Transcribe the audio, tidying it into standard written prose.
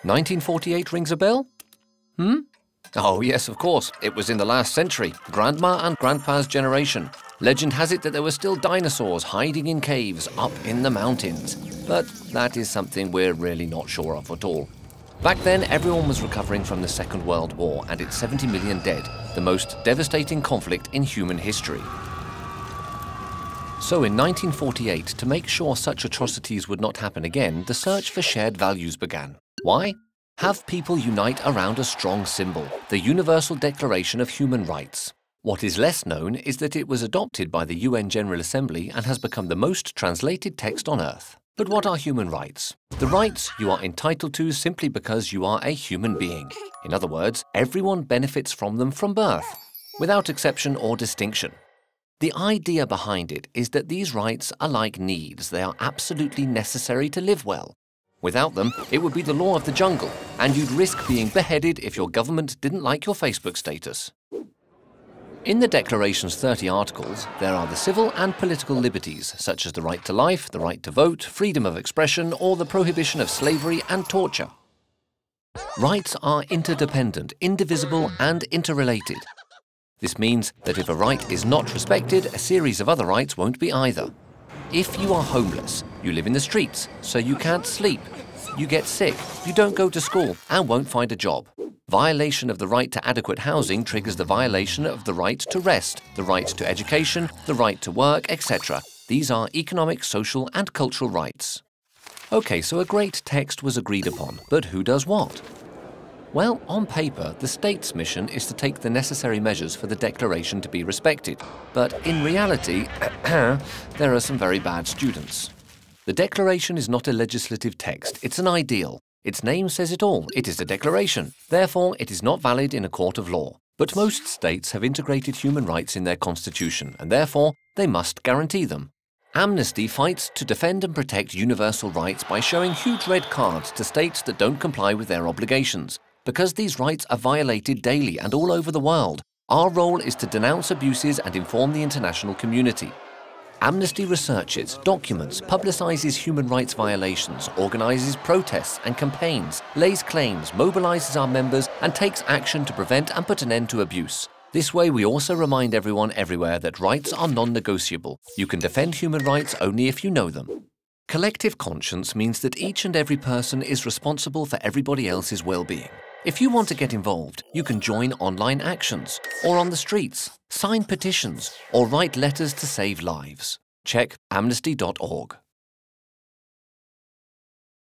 1948 rings a bell? Oh yes, of course. It was in the last century, Grandma and Grandpa's generation. Legend has it that there were still dinosaurs hiding in caves up in the mountains. But that is something we're really not sure of at all. Back then, everyone was recovering from the Second World War and its 70 million dead, the most devastating conflict in human history. So in 1948, to make sure such atrocities would not happen again, the search for shared values began. Why? Have people unite around a strong symbol, the Universal Declaration of Human Rights. What is less known is that it was adopted by the UN General Assembly and has become the most translated text on Earth. But what are human rights? The rights you are entitled to simply because you are a human being. In other words, everyone benefits from them from birth, without exception or distinction. The idea behind it is that these rights are like needs. They are absolutely necessary to live well. Without them, it would be the law of the jungle, and you'd risk being beheaded if your government didn't like your Facebook status. In the Declaration's 30 articles, there are the civil and political liberties, such as the right to life, the right to vote, freedom of expression, or the prohibition of slavery and torture. Rights are interdependent, indivisible, and interrelated. This means that if a right is not respected, a series of other rights won't be either. If you are homeless, you live in the streets, so you can't sleep. You get sick, you don't go to school, and won't find a job. Violation of the right to adequate housing triggers the violation of the right to rest, the right to education, the right to work, etc. These are economic, social, and cultural rights. Okay, so a great text was agreed upon, but who does what? Well, on paper, the state's mission is to take the necessary measures for the Declaration to be respected. But in reality, there are some very bad students. The Declaration is not a legislative text, it's an ideal. Its name says it all, it is a declaration. Therefore, it is not valid in a court of law. But most states have integrated human rights in their constitution, and therefore, they must guarantee them. Amnesty fights to defend and protect universal rights by showing huge red cards to states that don't comply with their obligations. Because these rights are violated daily and all over the world, our role is to denounce abuses and inform the international community. Amnesty researches, documents, publicizes human rights violations, organizes protests and campaigns, lays claims, mobilizes our members, and takes action to prevent and put an end to abuse. This way, we also remind everyone everywhere that rights are non-negotiable. You can defend human rights only if you know them. Collective conscience means that each and every person is responsible for everybody else's well-being. If you want to get involved, you can join online actions, or on the streets, sign petitions, or write letters to save lives. Check amnesty.org.